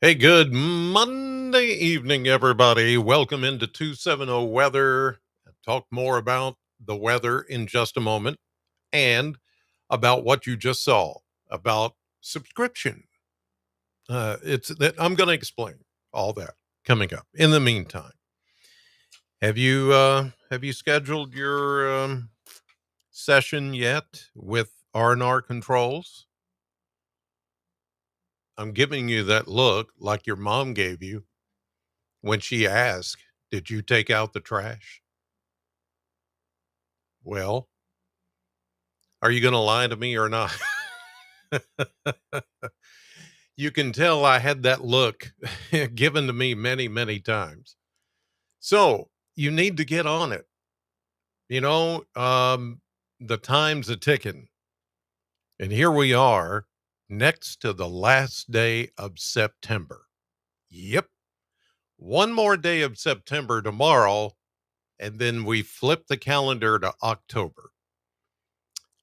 Hey, good Monday evening, everybody. Welcome into 270 Weather. Talk more about the weather in just a moment and about what you just saw about subscription. It's that I'm going to explain all that coming up. In the meantime, have you scheduled your session yet with R&R Controls? I'm giving you that look like your mom gave you when she asked, "Did you take out the trash?" Well, are you gonna lie to me or not? You can tell I had that look given to me many, many times. So, you need to get on it. You know, the time's a ticking, and here we are next to the last day of September. Yep, one more day of September tomorrow, and then we flip the calendar to October.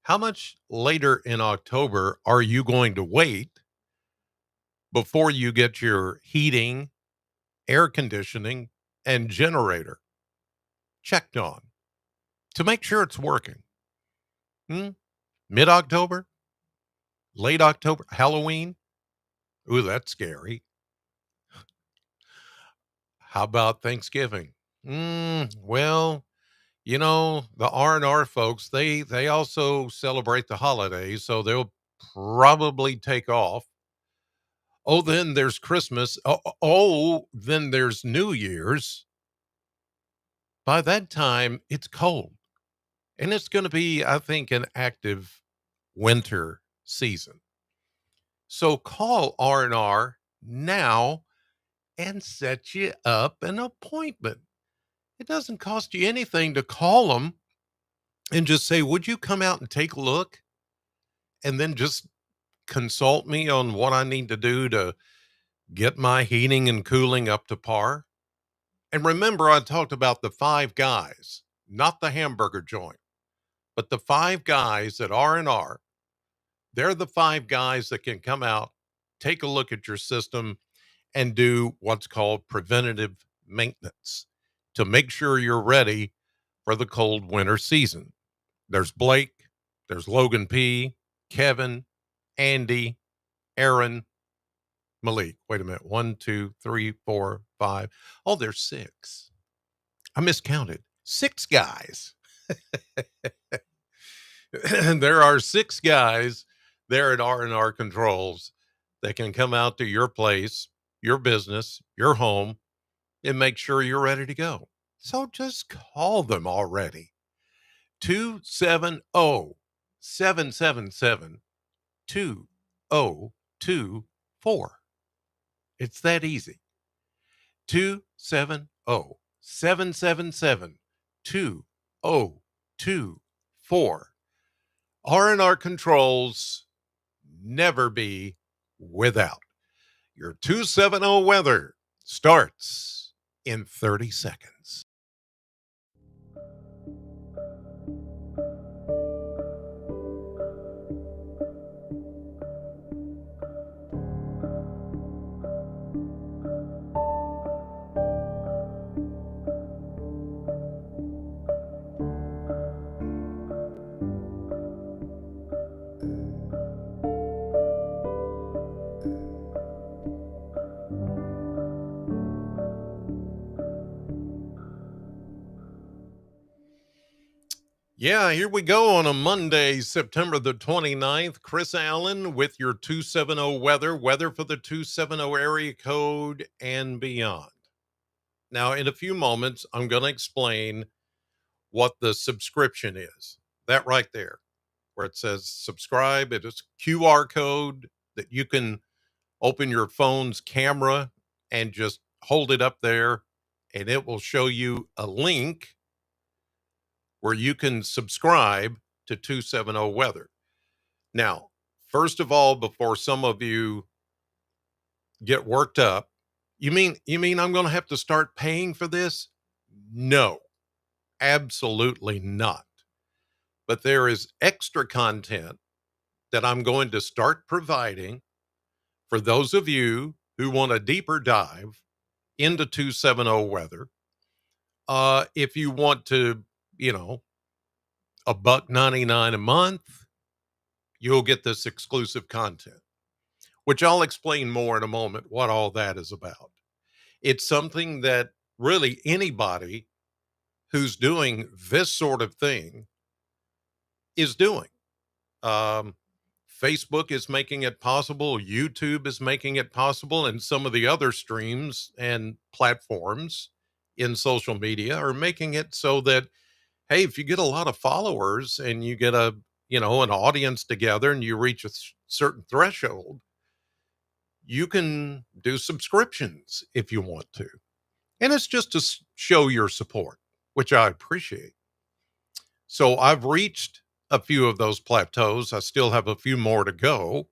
How much later in October are you going to wait before you get your heating, air conditioning, and generator checked on to make sure it's working? Hmm? Mid October? Late October? Halloween? Ooh, that's scary. How about Thanksgiving? Well, the R&R folks, they also celebrate the holidays, so they'll probably take off. Oh, then there's Christmas. Oh, then there's New Year's. By that time, it's cold. And it's going to be, I think, an active winter season. So call R&R now and set you up an appointment. It doesn't cost you anything to call them and just say, "Would you come out and take a look?" And then just consult me on what I need to do to get my heating and cooling up to par. And remember, I talked about the five guys, not the hamburger joint, but the five guys at R&R. They're the five guys that can come out, take a look at your system, and do what's called preventative maintenance to make sure you're ready for the cold winter season. There's Blake, there's Logan P, Kevin, Andy, Aaron, Malik. Wait a minute. One, two, three, four, five. Oh, there's six. I miscounted. Six guys. There are six guys there at R&R Controls that can come out to your place, your business, your home, and make sure you're ready to go. So just call them already. 270-777-2024. It's that easy. 270-777-2024. R&R Controls, never be without. Your 270 weather starts in 30 seconds. Yeah, here we go on a Monday, September the 29th. Chris Allen with your 270 weather for the 270 area code and beyond. Now, in a few moments, I'm going to explain what the subscription is. That right there, where it says subscribe, it is a QR code that you can open your phone's camera and just hold it up there, and it will show you a link where you can subscribe to 270 Weather. Now, first of all, before some of you get worked up, you mean I'm going to have to start paying for this? No, absolutely not. But there is extra content that I'm going to start providing for those of you who want a deeper dive into 270 weather. If you want to, you know, a buck 99 a month, you'll get this exclusive content, which I'll explain more in a moment what all that is about. It's something that really anybody who's doing this sort of thing is doing. Um, Facebook is making it possible, YouTube is making it possible, and some of the other streams and platforms in social media are making it so that, hey, if you get a lot of followers and you get an audience together and you reach a certain threshold, you can do subscriptions if you want to. And it's just to show your support, which I appreciate. So I've reached a few of those plateaus. I still have a few more to go,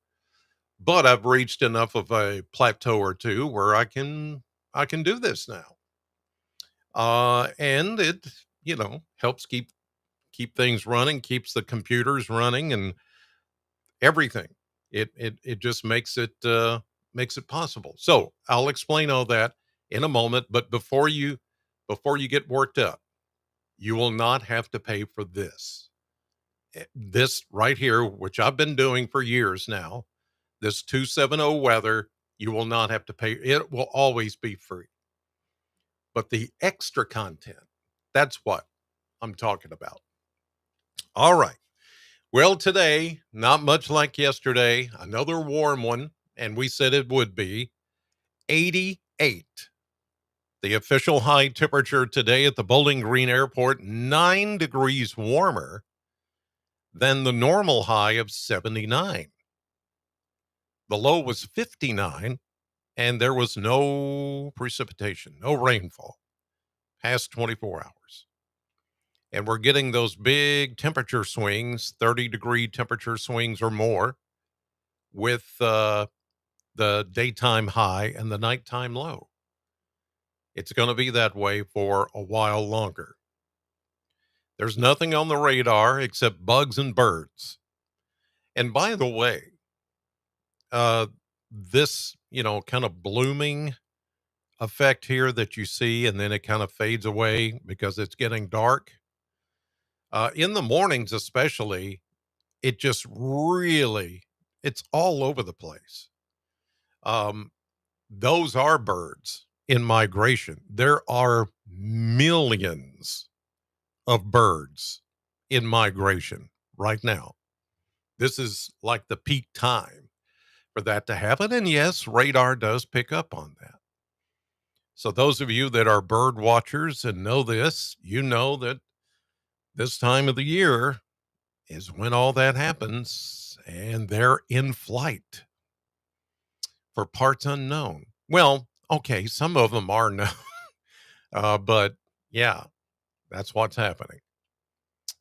but I've reached enough of a plateau or two where I can do this now. And it, helps keep things running, keeps the computers running and everything. It just makes it possible. So I'll explain all that in a moment. But before you get worked up, you will not have to pay for this. This right here, which I've been doing for years now, this 270 weather, you will not have to pay. It will always be free. But the extra content, that's what I'm talking about. All right. Well, today, not much like yesterday, another warm one, and we said it would be 88. The official high temperature today at the Bowling Green Airport, 9 degrees warmer than the normal high of 79. The low was 59, and there was no precipitation, no rainfall past 24 hours. And we're getting those big temperature swings, 30-degree temperature swings or more, with the daytime high and the nighttime low. It's going to be that way for a while longer. There's nothing on the radar except bugs and birds. And by the way, this, kind of blooming effect here that you see, and then it kind of fades away because it's getting dark. In the mornings, especially, it just really, it's all over the place. Um, those are birds in migration. There are millions of birds in migration right now. This is like the peak time for that to happen. And yes, radar does pick up on that. So those of you that are bird watchers and know this, you know that this time of the year is when all that happens and they're in flight for parts unknown. Well, okay, some of them are known, but yeah, that's what's happening.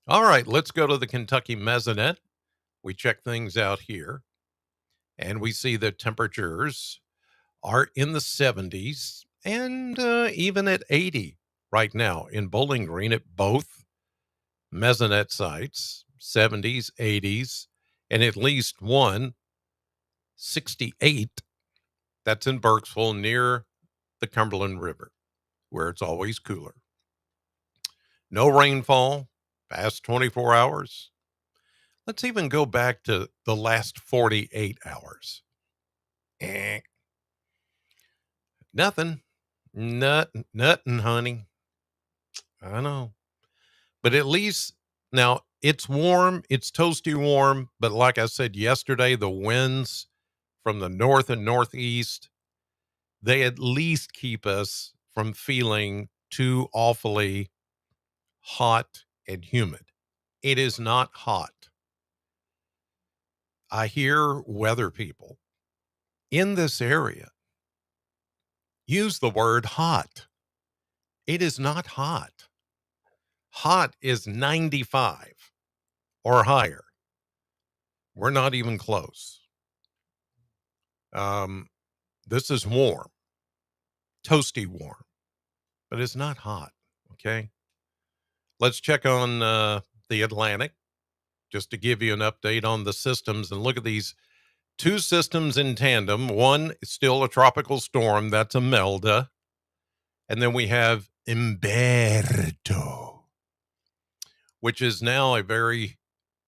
All right, let's go to the Kentucky Mesonet. We check things out here and we see that temperatures are in the 70s and even at 80 right now in Bowling Green at both Mesonet sites, 70s, 80s, and at least one 68. That's in Burkesville near the Cumberland River, where it's always cooler. No rainfall past 24 hours. Let's even go back to the last 48 hours. Eh, nothing. Nothing, honey. I know. But at least now it's warm, it's toasty warm. But like I said yesterday, the winds from the north and northeast, they at least keep us from feeling too awfully hot and humid. It is not hot. I hear weather people in this area use the word hot. It is not hot. Hot is 95 or higher. We're not even close. Um, this is warm, toasty warm, but it's not hot. Okay. Let's check on the Atlantic just to give you an update on the systems and look at these two systems in tandem. One is still a tropical storm. That's Imelda. And then we have Umberto, which is now a very,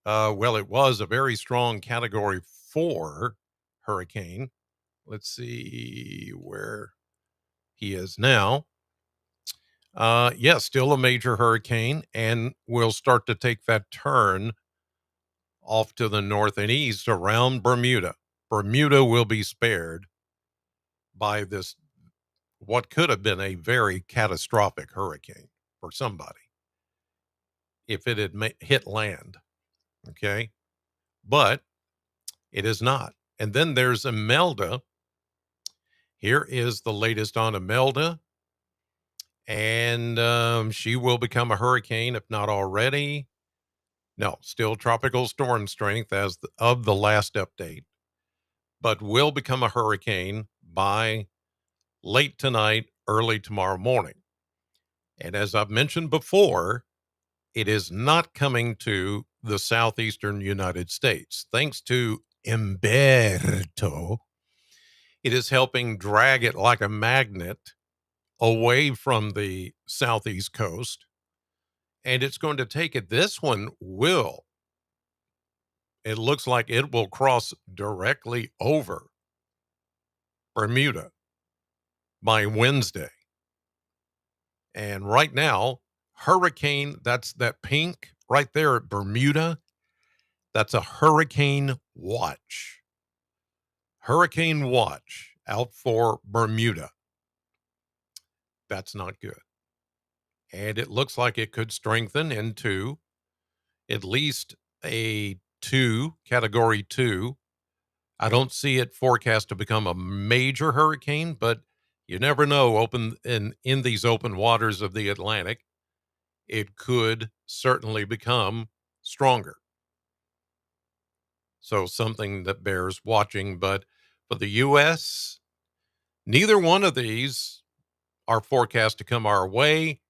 well, it was a very strong category 4 hurricane. Let's see where he is now. Yeah, still a major hurricane, and will start to take that turn off to the north and east around Bermuda. Bermuda will be spared by this, what could have been a very catastrophic hurricane for somebody if it had hit land. Okay. But it is not. And then there's Imelda. Here is the latest on Imelda. And she will become a hurricane, if not already. No, still tropical storm strength as of the last update, but will become a hurricane by late tonight, early tomorrow morning. And as I've mentioned before, it is not coming to the southeastern United States. Thanks to Umberto, it is helping drag it like a magnet away from the southeast coast. And it's going to take it. This one will, it looks like it will cross directly over Bermuda by Wednesday. And right now, hurricane, that's that pink right there at Bermuda, that's a hurricane watch. Hurricane watch out for Bermuda. That's not good. And it looks like it could strengthen into at least a 2, category 2. I don't see it forecast to become a major hurricane, but you never know. Open in these open waters of the Atlantic, it could certainly become stronger. So something that bears watching. But for the U.S., neither one of these are forecast to come our way.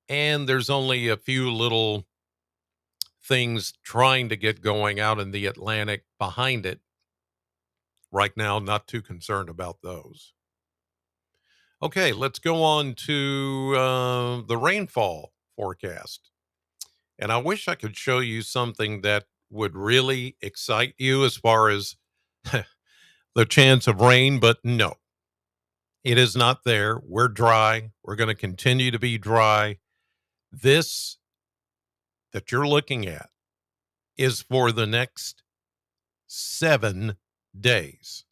And there's only a few little things trying to get going out in the Atlantic behind it. Right now, not too concerned about those. Okay, let's go on to the rainfall forecast. And I wish I could show you something that would really excite you as far as the chance of rain, but no, it is not there. We're dry. We're going to continue to be dry. This that you're looking at is for the next 7 days.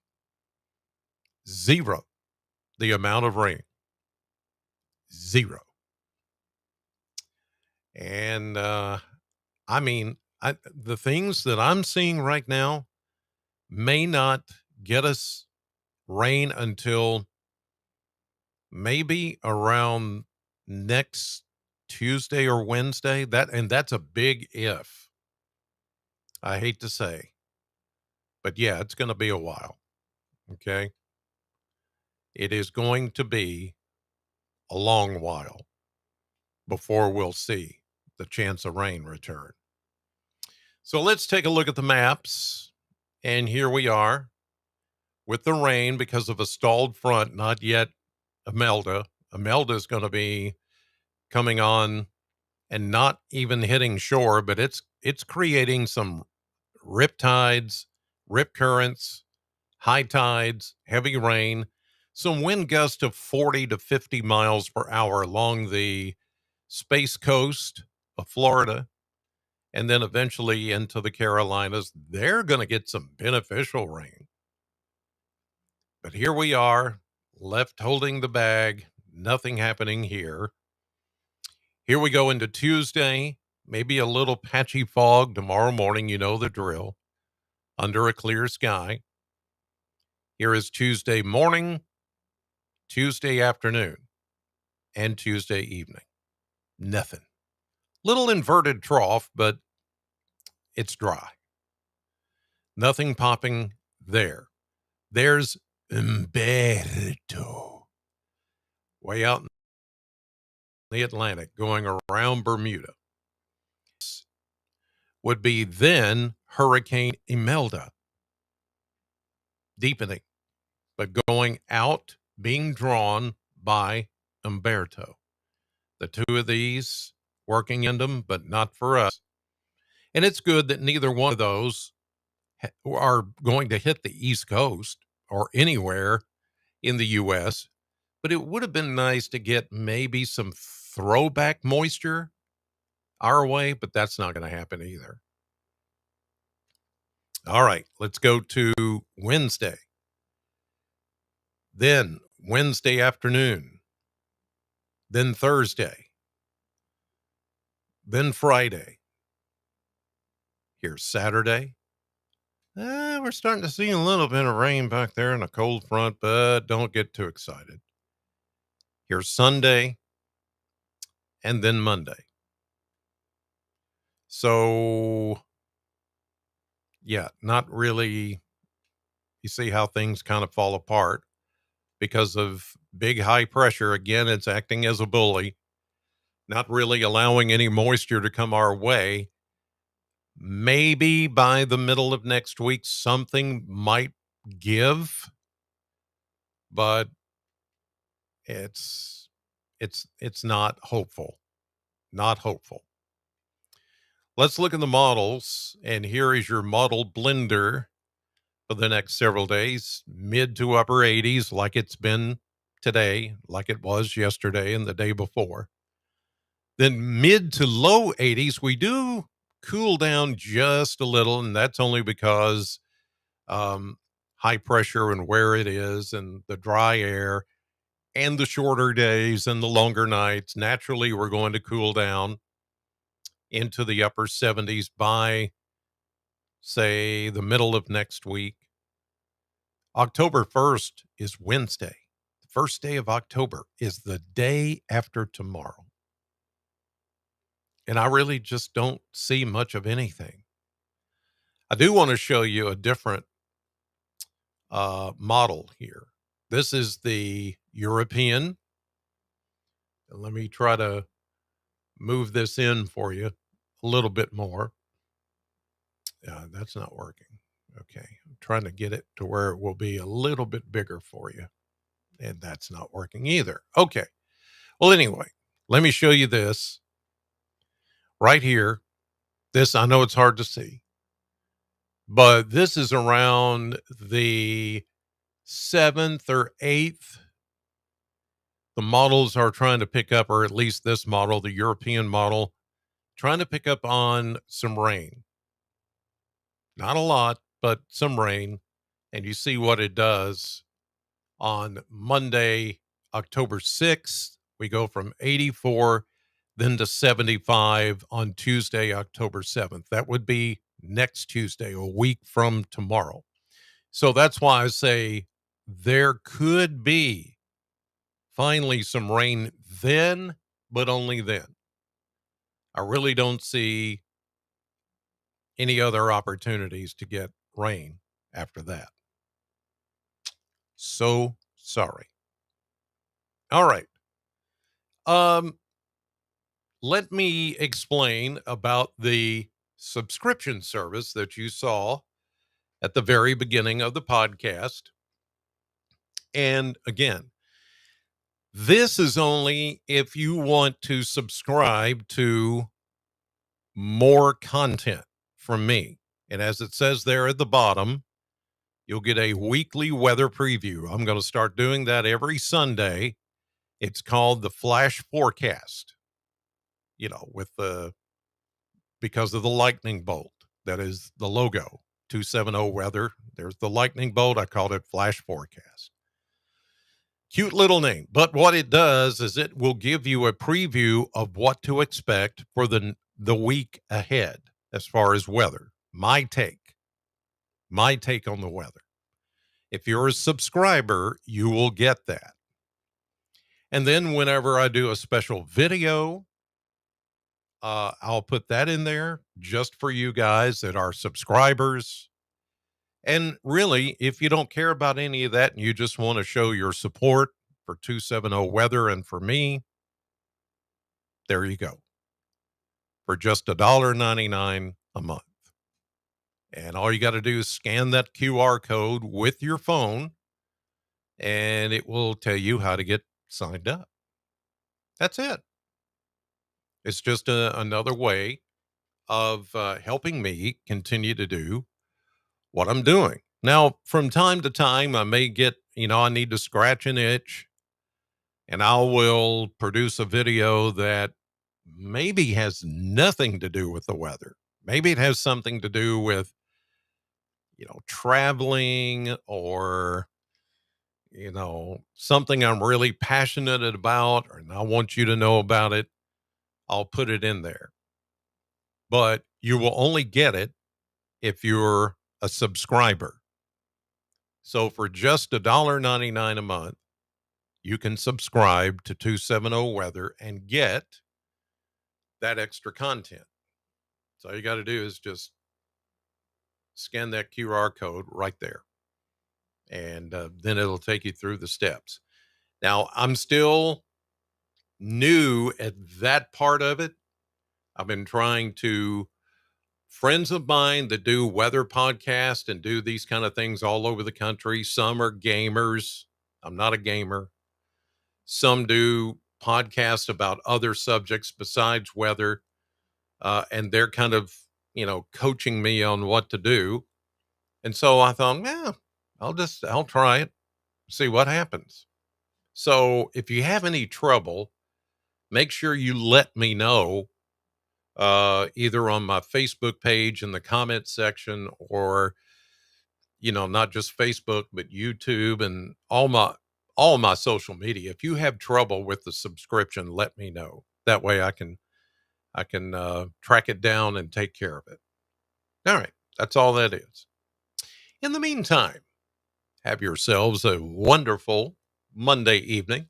Zero, the amount of rain. Zero. And I mean, the things that I'm seeing right now may not get us rain until maybe around next Tuesday or Wednesday. That's a big if. I hate to say. But yeah, it's going to be a while. Okay? It is going to be a long while before we'll see the chance of rain return. So let's take a look at the maps. And here we are with the rain because of a stalled front, not yet Imelda. Imelda is going to be coming on and not even hitting shore, but it's creating some rip tides, rip currents, high tides, heavy rain, some wind gusts of 40 to 50 miles per hour along the Space Coast of Florida, and then eventually into the Carolinas. They're going to get some beneficial rain. But here we are, left holding the bag, nothing happening here. Here we go into Tuesday, maybe a little patchy fog tomorrow morning. You know the drill, under a clear sky. Here is Tuesday morning, Tuesday afternoon, and Tuesday evening. Nothing. Little inverted trough, but it's dry. Nothing popping there. There's Umberto, way out in the Atlantic, going around Bermuda. Would be then Hurricane Imelda. deepening, but going out, being drawn by Umberto. The two of these working in them, but not for us. And it's good that neither one of those are going to hit the East Coast or anywhere in the U.S., but it would have been nice to get maybe some throwback moisture our way, but that's not going to happen either. All right, let's go to Wednesday. Then Wednesday afternoon. Then Thursday. Then Friday. Here's Saturday. We're starting to see a little bit of rain back there in a cold front, but don't get too excited. Here's Sunday and then Monday. So, yeah, not really. You see how things kind of fall apart because of big high pressure. Again, it's acting as a bully, not really allowing any moisture to come our way. Maybe by the middle of next week, something might give, but it's it's not hopeful. Not hopeful. Let's look at the models, and here is your model blender for the next several days, mid to upper 80s, like it's been today, like it was yesterday and the day before. Then mid to low 80s, we do cool down just a little, and that's only because um, high pressure and where it is, and the dry air, and the shorter days and the longer nights. Naturally, we're going to cool down into the upper 70s by, say, the middle of next week. October 1st is Wednesday. The first day of October is the day after tomorrow. And I really just don't see much of anything. I do want to show you a different model here. This is the European. And let me try to move this in for you a little bit more. That's not working. Okay. I'm trying to get it to where it will be a little bit bigger for you. And that's not working either. Okay. Well, anyway, let me show you this right here. This, I know it's hard to see, but this is around the 7th or 8th. The models are trying to pick up, or at least this model, the European model, trying to pick up on some rain. Not a lot, but some rain. And you see what it does on Monday, October 6th. We go from 84 then to 75 on Tuesday, October 7th. That would be next Tuesday, a week from tomorrow. So that's why I say there could be finally some rain then, but only then. I really don't see any other opportunities to get rain after that. So sorry. All right. Um, Let me explain about the subscription service that you saw at the very beginning of the podcast. And again, this is only if you want to subscribe to more content from me. And as it says there at the bottom, you'll get a weekly weather preview. I'm going to start doing that every Sunday. It's called the Flash Forecast, with because of the lightning bolt. That is the logo, 270 weather. There's the lightning bolt. I called it Flash Forecast. Cute little name. But what it does is it will give you a preview of what to expect for the week ahead as far as weather. My take on the weather. If you're a subscriber, you will get that. And then whenever I do a special video, I'll put that in there just for you guys that are subscribers. And really, if you don't care about any of that and you just want to show your support for 270 Weather and for me, there you go. For just $1.99 a month. And all you got to do is scan that QR code with your phone, and it will tell you how to get signed up. That's it. It's just another way of helping me continue to do what I'm doing. Now, from time to time, I may get, I need to scratch an itch, and I will produce a video that maybe has nothing to do with the weather. Maybe it has something to do with, traveling, or, something I'm really passionate about, and I want you to know about it. I'll put it in there. But you will only get it if you're a subscriber. So for just $1.99 a month, you can subscribe to 270 Weather and get that extra content. So all you got to do is just scan that QR code right there, and then it'll take you through the steps. Now, I'm still new at that part of it. I've been trying to friends of mine that do weather podcasts and do these kind of things all over the country. Some are gamers. I'm not a gamer. Some do podcasts about other subjects besides weather. And they're kind of, coaching me on what to do. And so I thought, yeah, I'll try it, see what happens. So if you have any trouble, make sure you let me know, either on my Facebook page in the comment section, or, not just Facebook, but YouTube and all my social media. If you have trouble with the subscription, let me know. That way I can track it down and take care of it. All right. That's all that is. In the meantime, have yourselves a wonderful Monday evening.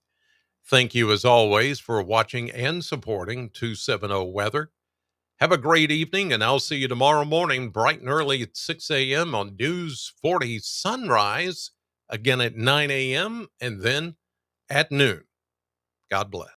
Thank you, as always, for watching and supporting 270 Weather. Have a great evening, and I'll see you tomorrow morning, bright and early at 6 a.m. on News 40 Sunrise, again at 9 a.m., and then at noon. God bless.